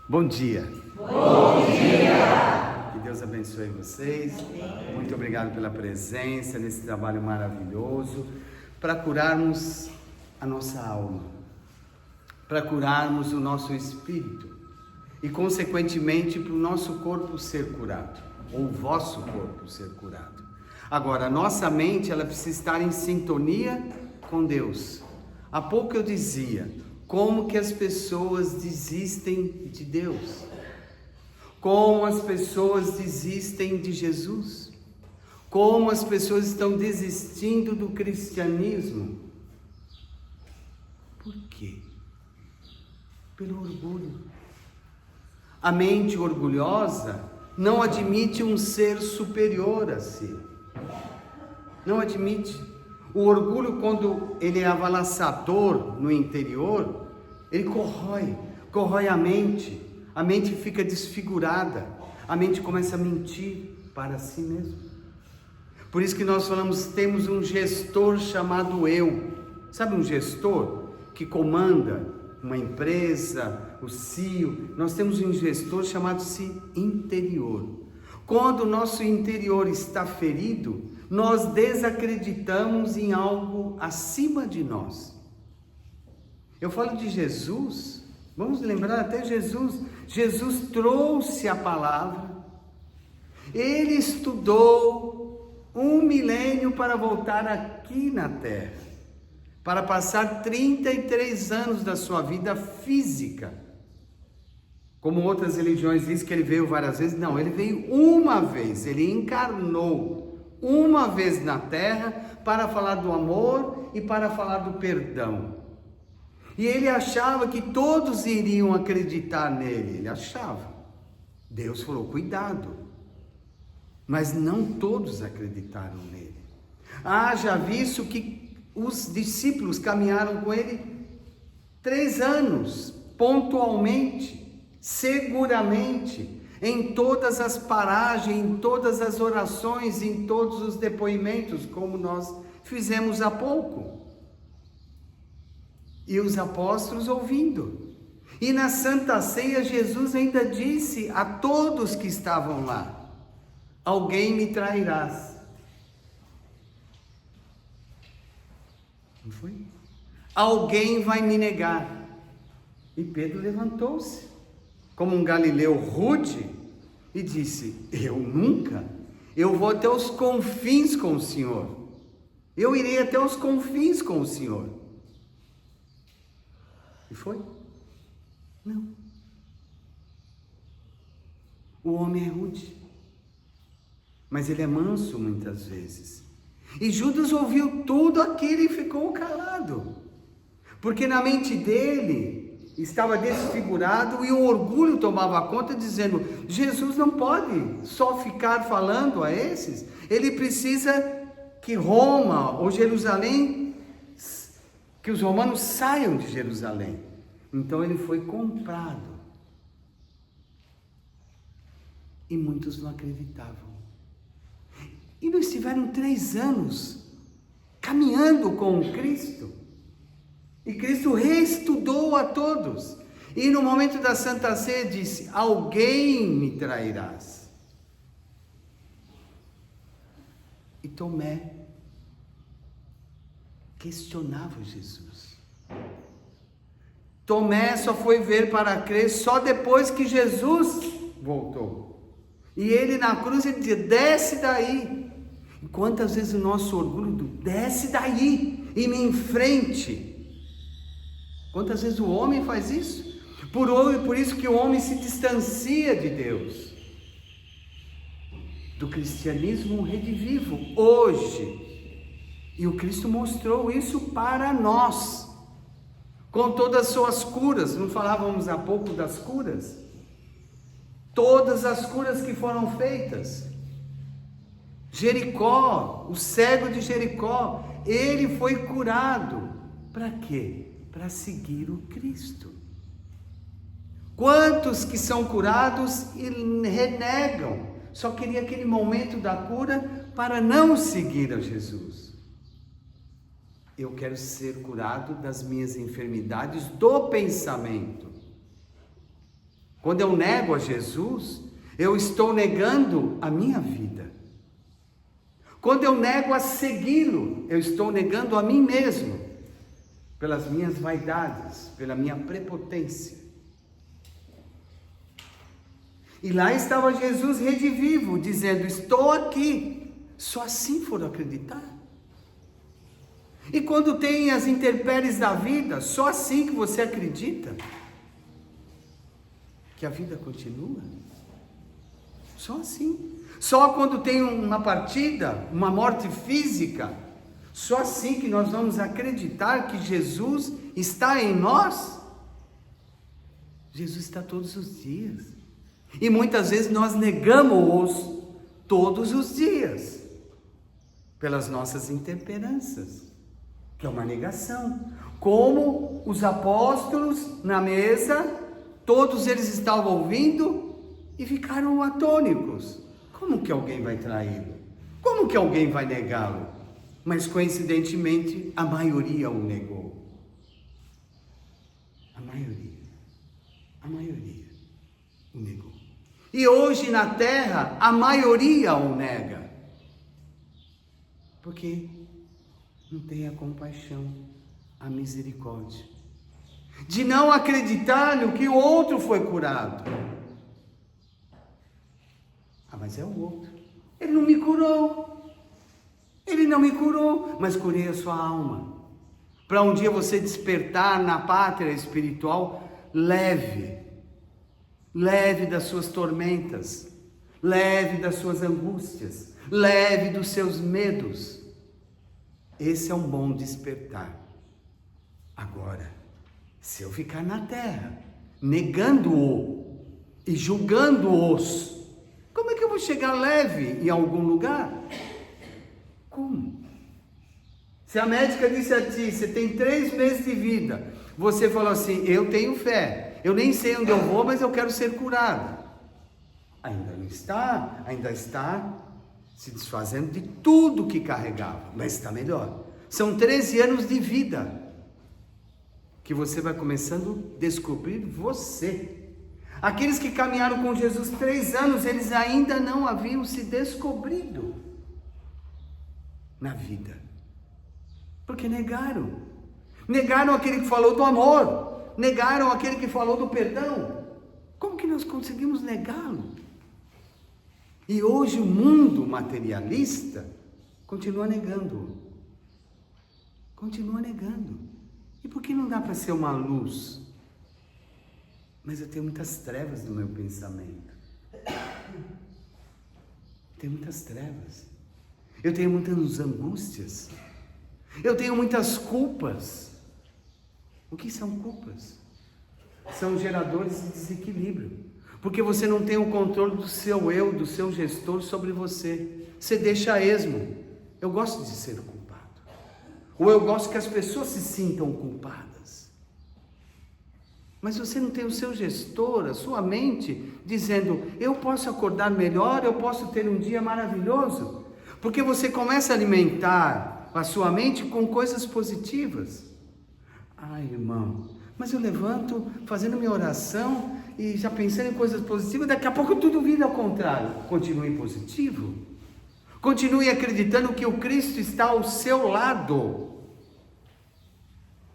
Bom dia. Bom dia. Que Deus abençoe vocês. Muito obrigado pela presença nesse trabalho maravilhoso para curarmos a nossa alma, para curarmos o nosso espírito e, consequentemente, para o nosso corpo ser curado, ou o vosso corpo ser curado. Agora, a nossa mente, ela precisa estar em sintonia com Deus. Há pouco eu dizia como que as pessoas desistem de Deus, como as pessoas desistem de Jesus, como as pessoas estão desistindo do cristianismo. Por quê? Pelo orgulho. A mente orgulhosa não admite um ser superior a si. Não admite. O orgulho, quando ele é avalaçador no interior, ele corrói a mente fica desfigurada, a mente começa a mentir para si mesmo. Por isso que nós falamos, temos um gestor chamado eu. Sabe um gestor que comanda uma empresa, o CEO? Nós temos um gestor chamado-se interior. Quando o nosso interior está ferido, nós desacreditamos em algo acima de nós. Eu falo de Jesus, vamos lembrar até Jesus. Jesus trouxe a palavra, ele estudou 1 milênio para voltar aqui na terra, para passar 33 anos da sua vida física. Como outras religiões dizem que ele veio várias vezes, não, ele veio uma vez, ele encarnou uma vez na terra para falar do amor e para falar do perdão. E ele achava que todos iriam acreditar nele, ele achava. Deus falou, cuidado. Mas não todos acreditaram nele. Haja visto que os discípulos caminharam com ele 3 anos, pontualmente, seguramente, em todas as paragens, em todas as orações, em todos os depoimentos, como nós fizemos há pouco. E os apóstolos ouvindo. E na Santa Ceia, Jesus ainda disse a todos que estavam lá: alguém me trairás. Não foi? Alguém vai me negar. E Pedro levantou-se, como um galileu rude, e disse: eu nunca, eu vou até os confins com o Senhor, eu irei até os confins com o Senhor. E foi? Não. O homem é rude, mas ele é manso muitas vezes. E Judas ouviu tudo aquilo e ficou calado, porque na mente dele estava desfigurado e o orgulho tomava conta, dizendo: Jesus não pode só ficar falando a esses, ele precisa que Roma ou Jerusalém, que os romanos saiam de Jerusalém. Então ele foi comprado. E muitos não acreditavam. E não estiveram 3 anos caminhando com Cristo. E Cristo reestudou a todos. E no momento da Santa Ceia disse: alguém me trairás. E Tomé questionava Jesus. Tomé só foi ver para crer só depois que Jesus voltou. E ele na cruz, ele dizia: desce daí. E quantas vezes o nosso orgulho desce daí e me enfrente. Quantas vezes o homem faz isso? Por isso que o homem se distancia de Deus. Do cristianismo redivivo, hoje. E o Cristo mostrou isso para nós, com todas as suas curas. Não falávamos há pouco das curas? Todas as curas que foram feitas. Jericó, o cego de Jericó, ele foi curado. Para quê? Para seguir o Cristo. Quantos que são curados e renegam? Só queria aquele momento da cura para não seguir a Jesus. Eu quero ser curado das minhas enfermidades do pensamento. Quando eu nego a Jesus, eu estou negando a minha vida. Quando eu nego a segui-lo, eu estou negando a mim mesmo, pelas minhas vaidades, pela minha prepotência. E lá estava Jesus redivivo, dizendo: estou aqui. Só assim foram acreditar. E quando tem as intempéries da vida, só assim que você acredita que a vida continua. Só assim. Só quando tem uma partida, uma morte física, só assim que nós vamos acreditar que Jesus está em nós. Jesus está todos os dias. E muitas vezes nós negamos-os todos os dias, pelas nossas intemperanças, que é uma negação. Como os apóstolos na mesa, todos eles estavam ouvindo e ficaram atônicos. Como que alguém vai traí-lo? Como que alguém vai negá-lo? Mas coincidentemente a maioria o negou. A maioria o negou. E hoje na terra a maioria o nega. Porque não tem a compaixão, a misericórdia, de não acreditar no que o outro foi curado. Ah, mas é o outro. Ele não me curou. Ele não me curou, mas curei a sua alma. Para um dia você despertar na pátria espiritual leve das suas tormentas, leve das suas angústias, leve dos seus medos. Esse é um bom despertar. Agora, se eu ficar na terra, negando-o e julgando-os, como é que eu vou chegar leve em algum lugar? Como? Se a médica disse a ti, você tem 3 meses de vida, você falou assim: eu tenho fé, eu nem sei onde eu vou, mas eu quero ser curado. Ainda não está, ainda está se desfazendo de tudo que carregava, mas está melhor. São 13 anos de vida que você vai começando a descobrir você. Aqueles que caminharam com Jesus 3 anos, eles ainda não haviam se descobrido na vida, porque negaram aquele que falou do amor, negaram aquele que falou do perdão. Como que nós conseguimos negá-lo? E hoje o mundo materialista continua negando. E por que não dá para ser uma luz? Mas eu tenho muitas trevas no meu pensamento. Tenho muitas trevas. Eu tenho muitas angústias. Eu tenho muitas culpas. O que são culpas? São geradores de desequilíbrio. Porque você não tem o controle do seu eu, do seu gestor sobre você. Você deixa a esmo. Eu gosto de ser culpado. Ou eu gosto que as pessoas se sintam culpadas. Mas você não tem o seu gestor, a sua mente, dizendo: eu posso acordar melhor, eu posso ter um dia maravilhoso. Porque você começa a alimentar a sua mente com coisas positivas. Ai, irmão, mas eu levanto fazendo minha oração e já pensando em coisas positivas, daqui a pouco tudo vira ao contrário. Continue positivo. Continue acreditando que o Cristo está ao seu lado.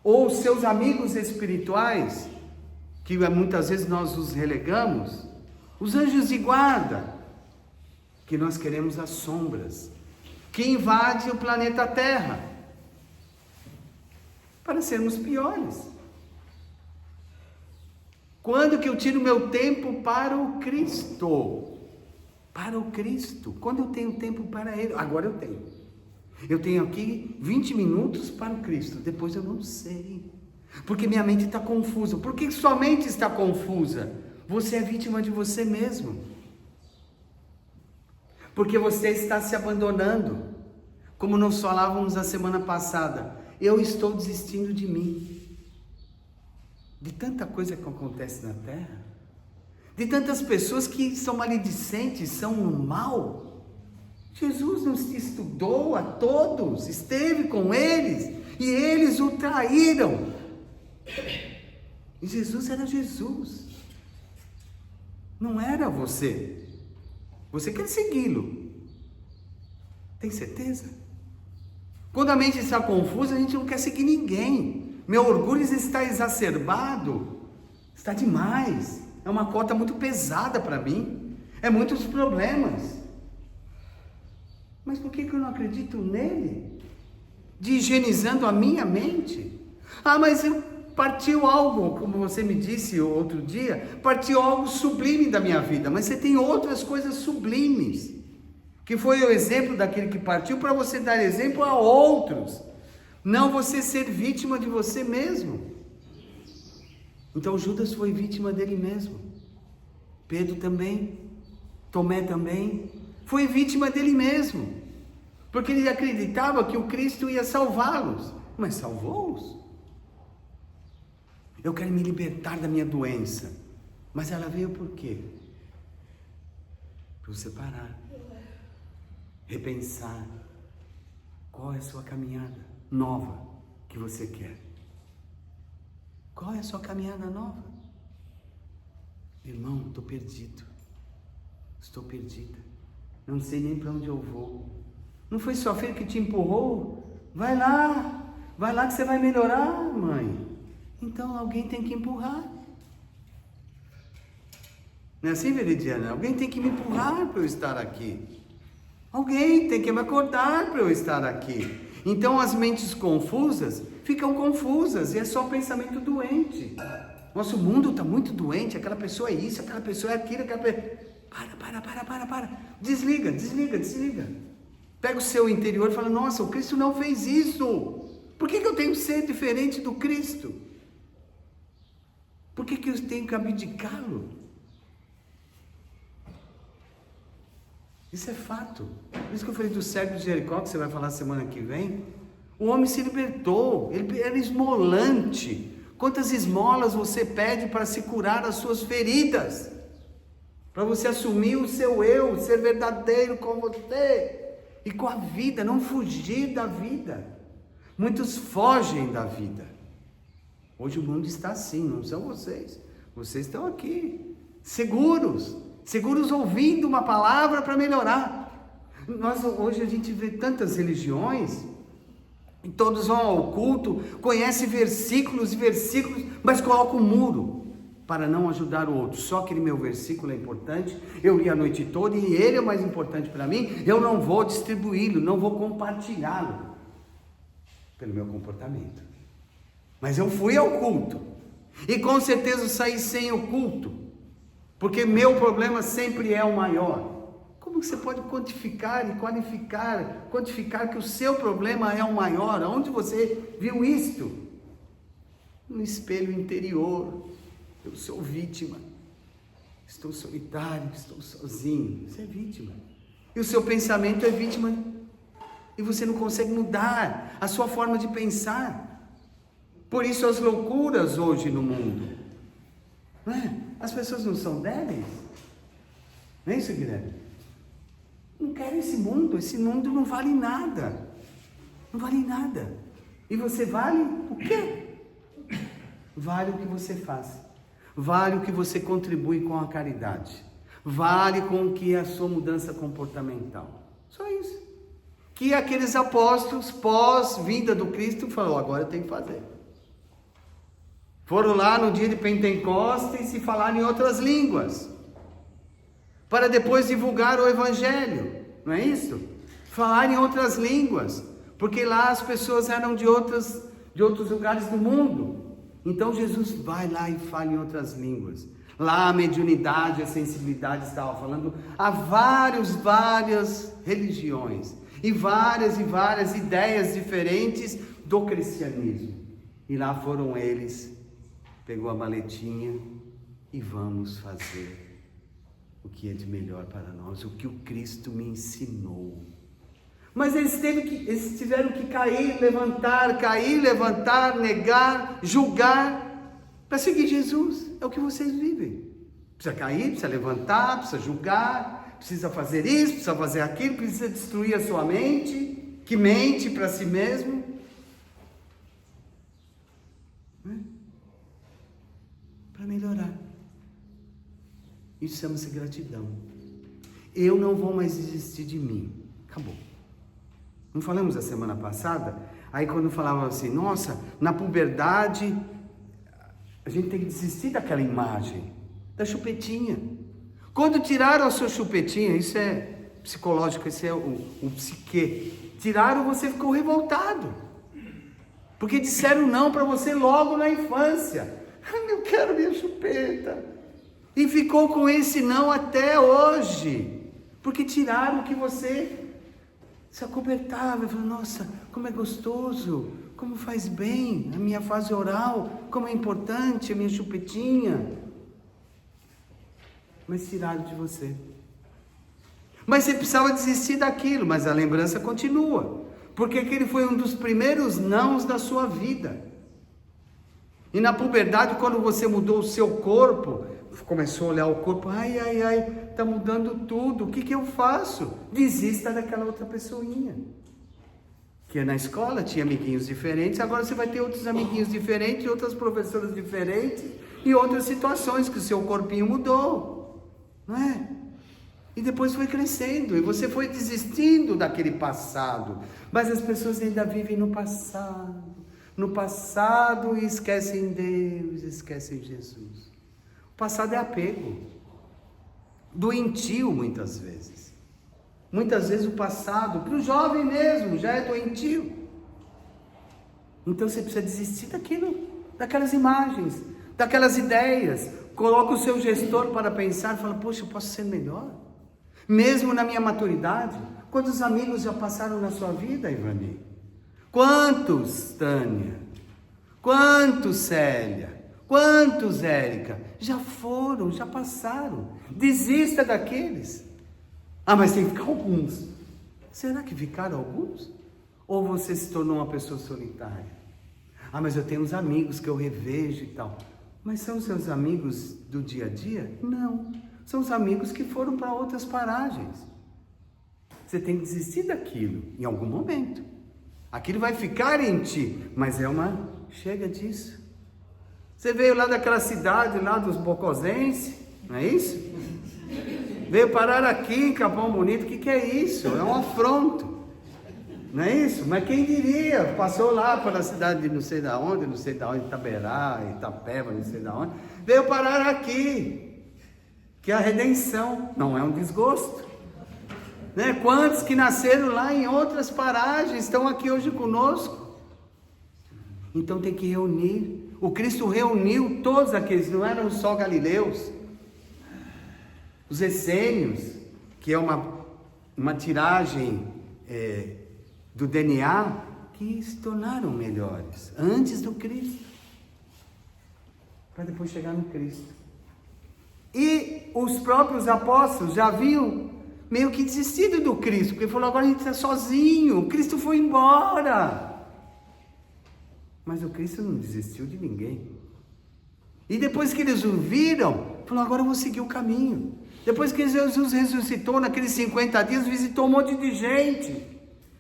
Ou os seus amigos espirituais, que muitas vezes nós os relegamos, os anjos de guarda, que nós queremos as sombras, que invadem o planeta Terra, para sermos piores. Quando que eu tiro meu tempo para o Cristo? Para o Cristo. Quando eu tenho tempo para Ele? Agora eu tenho. Eu tenho aqui 20 minutos para o Cristo. Depois eu não sei. Porque minha mente está confusa. Por que sua mente está confusa? Você é vítima de você mesmo. Porque você está se abandonando. Como nós falávamos a semana passada. Eu estou desistindo de mim. De tanta coisa que acontece na terra. De tantas pessoas que são maledicentes, são um mal. Jesus nos estudou a todos, esteve com eles, e eles o traíram. E Jesus era Jesus. Não era você. Você quer segui-lo. Tem certeza? Quando a mente está confusa, a gente não quer seguir ninguém. Meu orgulho está exacerbado. Está demais. É uma cota muito pesada para mim. É muitos problemas. Mas por que eu não acredito nele? De higienizando a minha mente? Ah, mas partiu algo, como você me disse outro dia, partiu algo sublime da minha vida. Mas você tem outras coisas sublimes. Que foi o exemplo daquele que partiu para você dar exemplo a outros. Não você ser vítima de você mesmo. Então Judas foi vítima dele mesmo. Pedro também. Tomé também. Foi vítima dele mesmo. Porque ele acreditava que o Cristo ia salvá-los. Mas salvou-os. Eu quero me libertar da minha doença. Mas ela veio por quê? Para você parar. Repensar. Qual é a sua caminhada nova que você quer? Qual é a sua caminhada nova? Irmão, estou perdido. Estou perdida. Não sei nem para onde eu vou. Não foi sua filha que te empurrou? Vai lá que você vai melhorar, mãe. Então alguém tem que empurrar. Não é assim, Veridiana? Alguém tem que me empurrar para eu estar aqui. Alguém tem que me acordar para eu estar aqui. Então as mentes confusas ficam confusas e é só pensamento doente. Nosso mundo está muito doente, aquela pessoa é isso, aquela pessoa é aquilo, aquela pessoa... Para. Desliga. Pega o seu interior e fala, nossa, o Cristo não fez isso. Por que eu tenho que ser diferente do Cristo? Por que eu tenho que abdicá-lo? Isso é fato. Por isso que eu falei do cego de Jericó, que você vai falar semana que vem. O homem se libertou, ele era esmolante. Quantas esmolas você pede para se curar as suas feridas? Para você assumir o seu eu, ser verdadeiro com você e com a vida, não fugir da vida. Muitos fogem da vida. Hoje o mundo está assim, não são vocês. Vocês estão aqui, seguros ouvindo uma palavra para melhorar. Hoje a gente vê tantas religiões, e todos vão ao culto, conhecem versículos e versículos, mas colocam um muro para não ajudar o outro. Só aquele meu versículo é importante, eu li a noite toda e ele é o mais importante para mim, eu não vou distribuí-lo, não vou compartilhá-lo pelo meu comportamento. Mas eu fui ao culto e com certeza saí sem o culto, porque meu problema sempre é o maior. Como você pode quantificar e quantificar que o seu problema é o maior? Onde você viu isto? No espelho interior. Eu sou vítima. Estou solitário, estou sozinho. Você é vítima. E o seu pensamento é vítima. E você não consegue mudar a sua forma de pensar. Por isso as loucuras hoje no mundo. Não é? As pessoas não são débeis? Não é isso, Guilherme? Não quero esse mundo não vale nada. Não vale nada. E você vale o quê? Vale o que você faz. Vale o que você contribui com a caridade. Vale com o que é a sua mudança comportamental. Só isso. Que aqueles apóstolos, pós-vinda do Cristo, falaram, agora eu tenho que fazer. Foram lá no dia de Pentecostes e falaram em outras línguas. Para depois divulgar o Evangelho, não é isso? Falar em outras línguas, porque lá as pessoas eram de outros lugares do mundo. Então Jesus vai lá e fala em outras línguas. Lá a mediunidade, a sensibilidade estava falando a várias religiões e várias ideias diferentes do cristianismo. E lá foram eles, pegou a maletinha e vamos fazer o que é de melhor para nós, o que o Cristo me ensinou. Mas eles tiveram que cair, levantar, negar, julgar, para seguir Jesus. É o que vocês vivem. Precisa cair, precisa levantar, precisa julgar, precisa fazer isso, precisa fazer aquilo, precisa destruir a sua mente, que mente para si mesmo. Para melhorar. Isso chama-se gratidão. Eu não vou mais desistir de mim. Acabou. Não falamos a semana passada? Aí quando falavam assim, nossa, na puberdade, a gente tem que desistir daquela imagem, da chupetinha. Quando tiraram a sua chupetinha, isso é psicológico, esse é o psique. Tiraram, você ficou revoltado. Porque disseram não para você logo na infância. Eu quero minha chupeta. E ficou com esse não até hoje. Porque tiraram que você se acobertava. Falou, nossa, como é gostoso, como faz bem a minha fase oral, como é importante a minha chupetinha. Mas tiraram de você. Mas você precisava desistir daquilo, mas a lembrança continua. Porque aquele foi um dos primeiros nãos da sua vida. E na puberdade, quando você mudou o seu corpo, começou a olhar o corpo, ai, está mudando tudo, o que eu faço? Desista daquela outra pessoinha. Que na escola tinha amiguinhos diferentes, agora você vai ter outros amiguinhos diferentes, outras professoras diferentes, e outras situações que o seu corpinho mudou, não é? E depois foi crescendo, e você foi desistindo daquele passado, mas as pessoas ainda vivem no passado e esquecem Deus, esquecem Jesus. O passado é apego, doentio muitas vezes. Muitas vezes o passado, para o jovem mesmo, já é doentio. Então você precisa desistir daquelas imagens, daquelas ideias. Coloca o seu gestor para pensar e fala, poxa, eu posso ser melhor. Mesmo na minha maturidade. Quantos amigos já passaram na sua vida, Ivani? Quantos, Tânia? Quantos, Célia? Quantos, Érica? Já foram, já passaram. Desista daqueles. Ah, mas tem que ficar alguns. Será que ficaram alguns? Ou você se tornou uma pessoa solitária? Ah, mas eu tenho uns amigos que eu revejo e tal. Mas são seus amigos do dia a dia? Não. São os amigos que foram para outras paragens. Você tem que desistir daquilo em algum momento. Aquilo vai ficar em ti, mas chega disso. Você veio lá daquela cidade, lá dos bocosenses, não é isso? Veio parar aqui em Capão Bonito, o que é isso? É um afronto, não é isso? Mas quem diria, passou lá pela cidade de não sei da onde, Itaberá, Itapeva, não sei da onde, veio parar aqui, que a redenção não é um desgosto. Né? Quantos que nasceram lá em outras paragens estão aqui hoje conosco? Então tem que reunir. O Cristo reuniu todos aqueles, não eram só galileus, os essênios, que é uma tiragem do DNA, que se tornaram melhores antes do Cristo, para depois chegar no Cristo. E os próprios apóstolos já haviam meio que desistido do Cristo, porque falou, agora a gente está sozinho, o Cristo foi embora. Mas o Cristo não desistiu de ninguém. E depois que eles o viram, falou, agora eu vou seguir o caminho. Depois que Jesus ressuscitou, naqueles 50 dias, visitou um monte de gente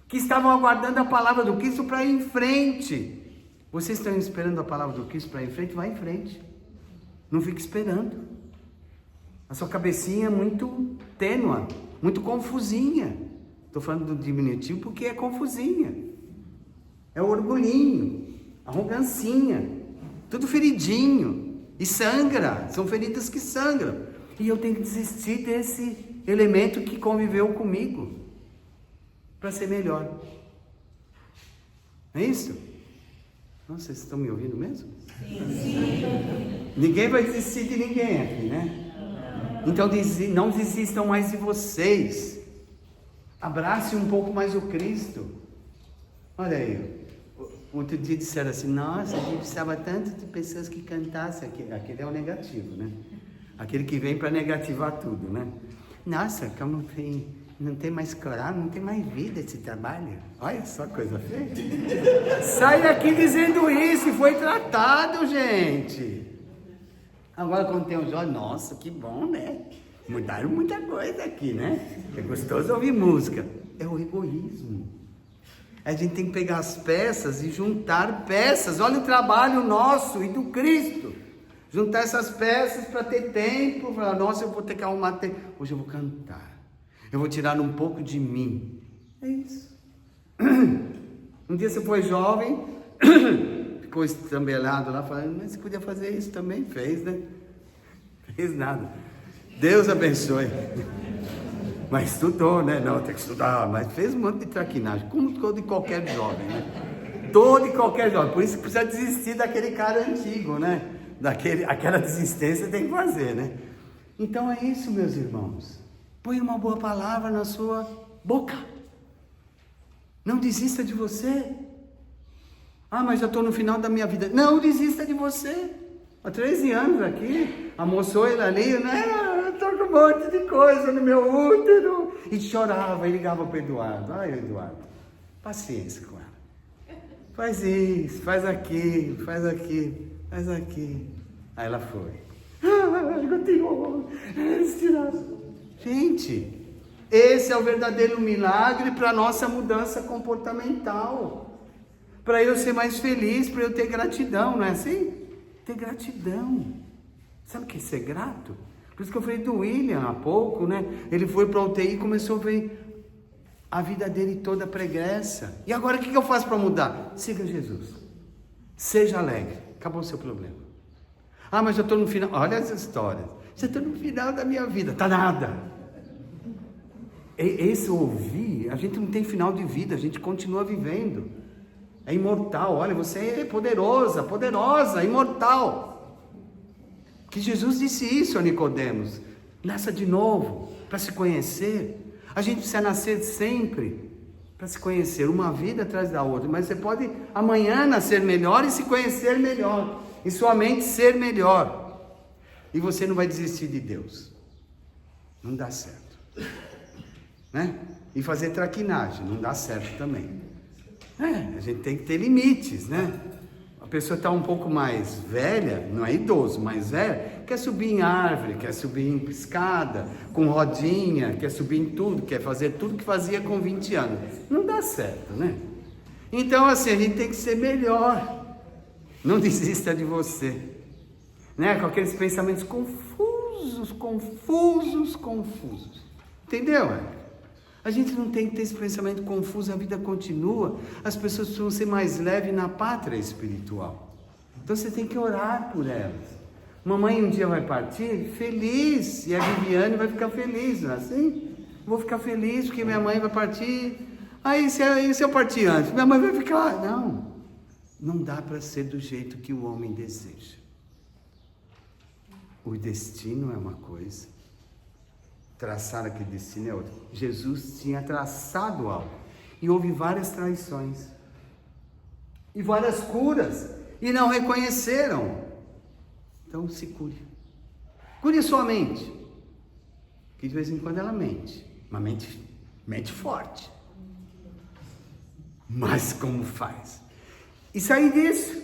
que estavam aguardando a palavra do Cristo para ir em frente. Vocês estão esperando a palavra do Cristo para ir em frente? Vai em frente. Não fique esperando. A sua cabecinha é muito tênua, muito confusinha. Estou falando do diminutivo porque é confusinha. É o orgulhinho, arrogancinha, tudo feridinho. E sangra, são feridas que sangram. E eu tenho que desistir desse elemento que conviveu comigo para ser melhor. Não é isso? Nossa, vocês estão me ouvindo mesmo? Sim. Ninguém vai desistir de ninguém aqui, né? Então não desistam mais de vocês. Abrace um pouco mais o Cristo. Olha aí, outro dia disseram assim, nossa, a gente precisava tanto de pessoas que cantassem. Aquele é o negativo, né? Aquele que vem para negativar tudo, né? Nossa, como não tem mais coral, não tem mais vida esse trabalho. Olha só coisa feia. Sai daqui dizendo isso, e foi tratado, gente. Agora quando tem os olhos, nossa, que bom, né? Mudaram muita coisa aqui, né? É gostoso ouvir música. É o egoísmo. A gente tem que pegar as peças e juntar peças. Olha o trabalho nosso e do Cristo. Juntar essas peças para ter tempo. Falar, nossa, eu vou ter que arrumar tempo. Hoje eu vou cantar. Eu vou tirar um pouco de mim. É isso. Um dia você foi jovem, ficou estrambelhado lá, falando, mas você podia fazer isso também. Fez, né? Fez nada. Deus abençoe. Mas estudou, né? Não, tem que estudar. Mas fez um monte de traquinagem, como todo e qualquer jovem, né? Todo e qualquer jovem. Por isso que precisa desistir daquele cara antigo, né? Aquela desistência tem que fazer, né? Então é isso, meus irmãos. Põe uma boa palavra na sua boca. Não desista de você. Ah, mas já estou no final da minha vida. Não desista de você. Há 13 anos aqui, almoçou ele ali, né? Eu estou com um monte de coisa no meu útero. E chorava, e ligava para o Eduardo. Ai, Eduardo, paciência com ela. Faz isso, faz aquilo, faz aquilo, faz aquilo. Aí ela foi. Continuou. Gente, esse é o verdadeiro milagre para a nossa mudança comportamental. Para eu ser mais feliz, para eu ter gratidão, não é assim? Ter gratidão. Sabe o que é ser grato? Por isso que eu falei do William há pouco, né? Ele foi para a UTI e começou a ver a vida dele toda pregressa. E agora o que eu faço para mudar? Siga Jesus. Seja alegre. Acabou o seu problema. Ah, mas eu estou no final. Olha essa história. Já estou no final da minha vida. Tá nada. Esse ouvir, a gente não tem final de vida, a gente continua vivendo. É imortal. Olha, você é poderosa, poderosa, imortal. Que Jesus disse isso a Nicodemos. Nasça de novo, para se conhecer. A gente precisa nascer sempre para se conhecer, uma vida atrás da outra. Mas você pode amanhã nascer melhor e se conhecer melhor. E sua mente ser melhor. E você não vai desistir de Deus. Não dá certo. Né? E fazer traquinagem, não dá certo também. A gente tem que ter limites, né? A pessoa está um pouco mais velha, não é idoso, mais velha, quer subir em árvore, quer subir em escada, com rodinha, quer subir em tudo, quer fazer tudo que fazia com 20 anos. Não dá certo, né? Então, assim, a gente tem que ser melhor. Não desista de você. Né? Com aqueles pensamentos confusos. Entendeu? A gente não tem que ter esse pensamento confuso, a vida continua. As pessoas precisam ser mais leves na pátria espiritual. Então você tem que orar por elas. Mamãe um dia vai partir feliz, e a Viviane vai ficar feliz, não é assim? Vou ficar feliz porque minha mãe vai partir. Aí se eu partir antes, minha mãe vai ficar. Não dá para ser do jeito que o homem deseja. O destino é uma coisa. Traçar aquele destino é outro. Jesus tinha traçado algo. E houve várias traições. E várias curas. E não reconheceram. Então se cure. Cure sua mente. Que de vez em quando ela mente. Uma mente forte. Mas como faz? E sair disso.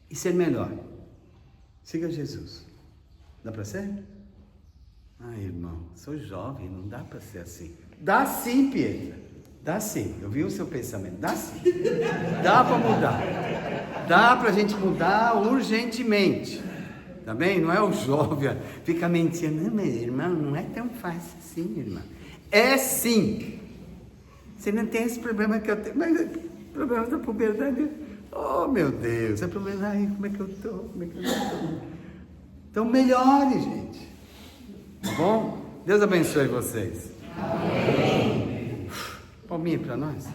E ser melhor. Siga Jesus. Dá para ser? Irmão, sou jovem, não dá para ser assim. Dá sim, Pietra. Dá sim. Eu vi o seu pensamento. Dá sim. Dá para mudar. Dá para a gente mudar urgentemente. Tá bem? Não é o jovem. Fica mentindo. Não, mas irmão, não é tão fácil assim, irmão. É sim. Você não tem esse problema que eu tenho. Mas problema da puberdade. Oh, meu Deus. É problema. Como é que eu estou? Como é que eu estou? Então melhore, gente. Tá bom? Deus abençoe vocês. Amém. Palminha para nós.